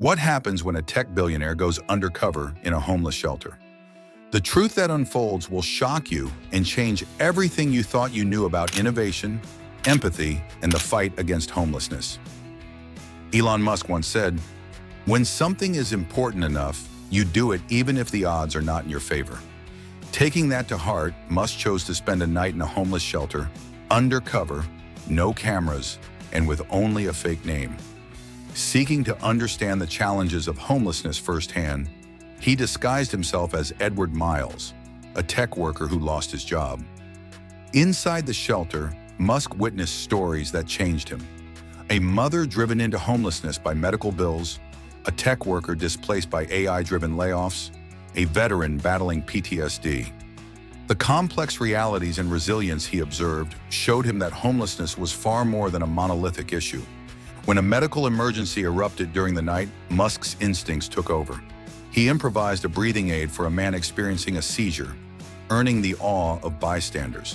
What happens when a tech billionaire goes undercover in a homeless shelter? The truth that unfolds will shock you and change everything you thought you knew about innovation, empathy, and the fight against homelessness. Elon Musk once said, "When something is important enough, you do it even if the odds are not in your favor." Taking that to heart, Musk chose to spend a night in a homeless shelter, undercover, no cameras, and with only a fake name. Seeking to understand the challenges of homelessness firsthand, he disguised himself as Edward Miles, a tech worker who lost his job. Inside the shelter, Musk witnessed stories that changed him. A mother driven into homelessness by medical bills, a tech worker displaced by AI-driven layoffs, a veteran battling PTSD. The complex realities and resilience he observed showed him that homelessness was far more than a monolithic issue. When a medical emergency erupted during the night, Musk's instincts took over. He improvised a breathing aid for a man experiencing a seizure, earning the awe of bystanders.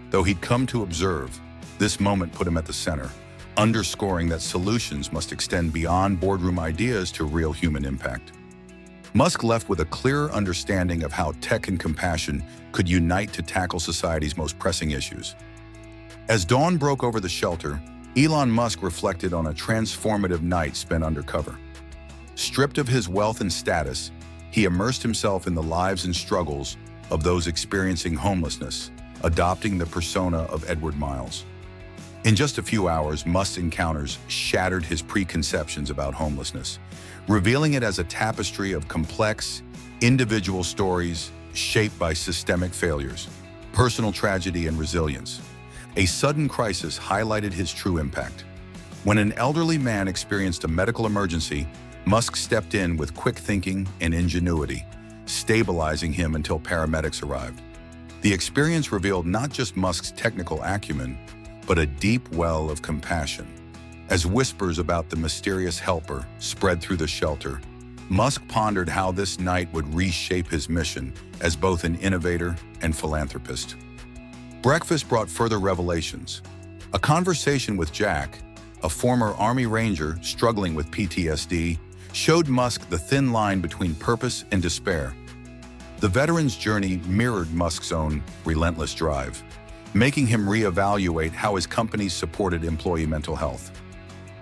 Though he'd come to observe, this moment put him at the center, underscoring that solutions must extend beyond boardroom ideas to real human impact. Musk left with a clearer understanding of how tech and compassion could unite to tackle society's most pressing issues. As dawn broke over the shelter, Elon Musk reflected on a transformative night spent undercover. Stripped of his wealth and status, he immersed himself in the lives and struggles of those experiencing homelessness, adopting the persona of Edward Miles. In just a few hours, Musk's encounters shattered his preconceptions about homelessness, revealing it as a tapestry of complex, individual stories shaped by systemic failures, personal tragedy, and resilience. A sudden crisis highlighted his true impact. When an elderly man experienced a medical emergency, Musk stepped in with quick thinking and ingenuity, stabilizing him until paramedics arrived. The experience revealed not just Musk's technical acumen, but a deep well of compassion. As whispers about the mysterious helper spread through the shelter, Musk pondered how this night would reshape his mission as both an innovator and philanthropist. Breakfast brought further revelations. A conversation with Jack, a former Army Ranger struggling with PTSD, showed Musk the thin line between purpose and despair. The veteran's journey mirrored Musk's own relentless drive, making him reevaluate how his companies supported employee mental health.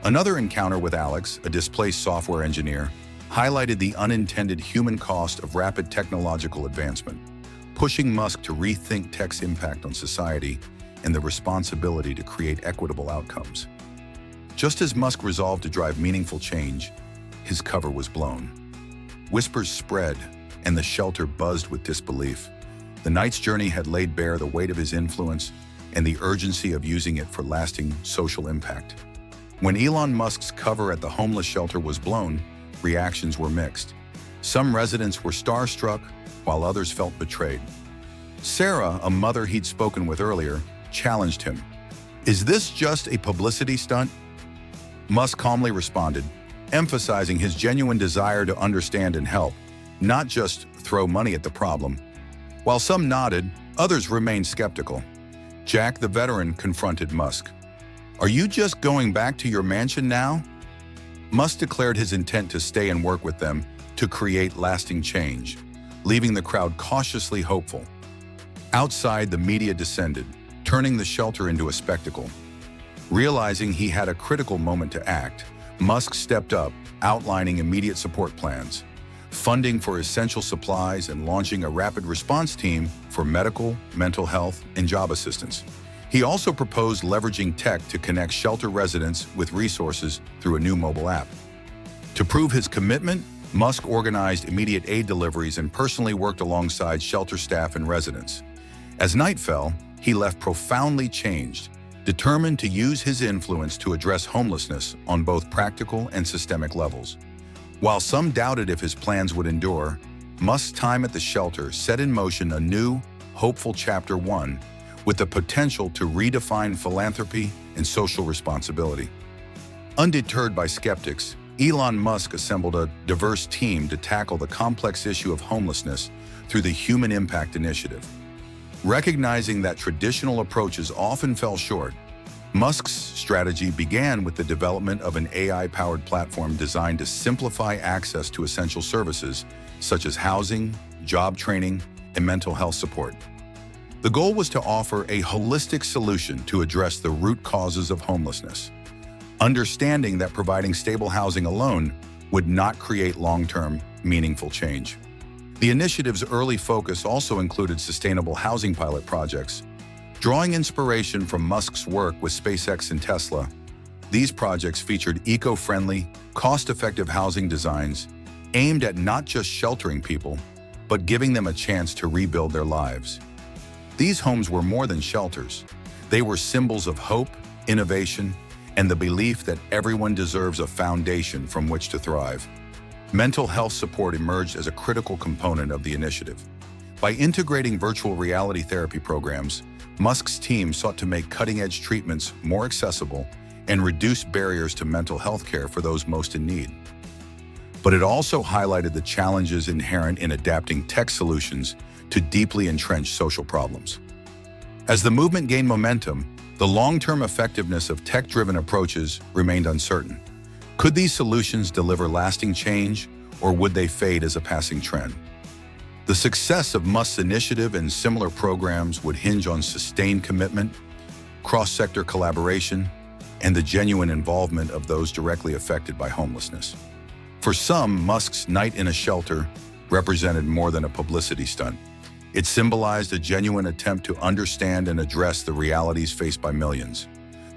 Another encounter with Alex, a displaced software engineer, highlighted the unintended human cost of rapid technological advancement, pushing Musk to rethink tech's impact on society and the responsibility to create equitable outcomes. Just as Musk resolved to drive meaningful change, his cover was blown. Whispers spread, and the shelter buzzed with disbelief. The night's journey had laid bare the weight of his influence and the urgency of using it for lasting social impact. When Elon Musk's cover at the homeless shelter was blown, reactions were mixed. Some residents were starstruck, while others felt betrayed. Sarah, a mother he'd spoken with earlier, challenged him. "Is this just a publicity stunt?" Musk calmly responded, emphasizing his genuine desire to understand and help, not just throw money at the problem. While some nodded, others remained skeptical. Jack, the veteran, confronted Musk. "Are you just going back to your mansion now?" Musk declared his intent to stay and work with them to create lasting change, leaving the crowd cautiously hopeful. Outside, the media descended, turning the shelter into a spectacle. Realizing he had a critical moment to act, Musk stepped up, outlining immediate support plans, funding for essential supplies and launching a rapid response team for medical, mental health, and job assistance. He also proposed leveraging tech to connect shelter residents with resources through a new mobile app. To prove his commitment, Musk organized immediate aid deliveries and personally worked alongside shelter staff and residents. As night fell, he left profoundly changed, determined to use his influence to address homelessness on both practical and systemic levels. While some doubted if his plans would endure, Musk's time at the shelter set in motion a new, hopeful chapter 1, with the potential to redefine philanthropy and social responsibility. Undeterred by skeptics, Elon Musk assembled a diverse team to tackle the complex issue of homelessness through the Human Impact Initiative. Recognizing that traditional approaches often fell short, Musk's strategy began with the development of an AI-powered platform designed to simplify access to essential services such as housing, job training, and mental health support. The goal was to offer a holistic solution to address the root causes of homelessness, understanding that providing stable housing alone would not create long-term, meaningful change. The initiative's early focus also included sustainable housing pilot projects. Drawing inspiration from Musk's work with SpaceX and Tesla, these projects featured eco-friendly, cost-effective housing designs aimed at not just sheltering people, but giving them a chance to rebuild their lives. These homes were more than shelters. They were symbols of hope, innovation, and the belief that everyone deserves a foundation from which to thrive. Mental health support emerged as a critical component of the initiative. By integrating virtual reality therapy programs, Musk's team sought to make cutting-edge treatments more accessible and reduce barriers to mental health care for those most in need. But it also highlighted the challenges inherent in adapting tech solutions to deeply entrenched social problems. As the movement gained momentum, the long-term effectiveness of tech-driven approaches remained uncertain. Could these solutions deliver lasting change, or would they fade as a passing trend? The success of Musk's initiative and similar programs would hinge on sustained commitment, cross-sector collaboration, and the genuine involvement of those directly affected by homelessness. For some, Musk's night in a shelter represented more than a publicity stunt. It symbolized a genuine attempt to understand and address the realities faced by millions.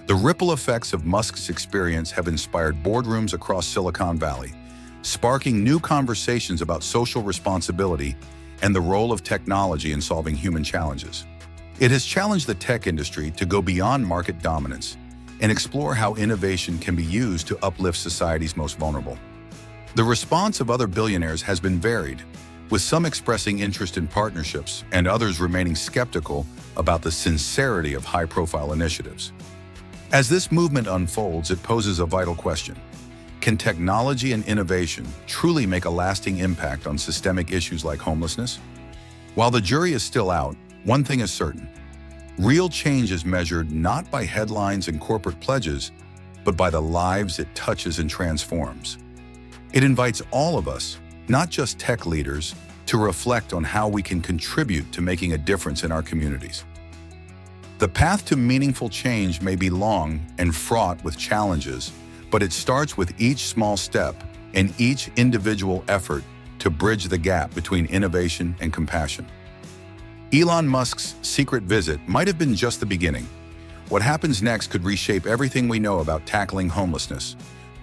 The ripple effects of Musk's experience have inspired boardrooms across Silicon Valley, sparking new conversations about social responsibility and the role of technology in solving human challenges. It has challenged the tech industry to go beyond market dominance and explore how innovation can be used to uplift society's most vulnerable. The response of other billionaires has been varied, with some expressing interest in partnerships and others remaining skeptical about the sincerity of high-profile initiatives. As this movement unfolds, it poses a vital question. Can technology and innovation truly make a lasting impact on systemic issues like homelessness? While the jury is still out, one thing is certain. Real change is measured not by headlines and corporate pledges, but by the lives it touches and transforms. It invites all of us, not just tech leaders, to reflect on how we can contribute to making a difference in our communities. The path to meaningful change may be long and fraught with challenges, but it starts with each small step and each individual effort to bridge the gap between innovation and compassion. Elon Musk's secret visit might have been just the beginning. What happens next could reshape everything we know about tackling homelessness.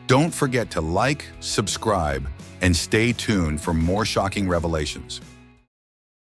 Don't forget to like, subscribe, and stay tuned for more shocking revelations.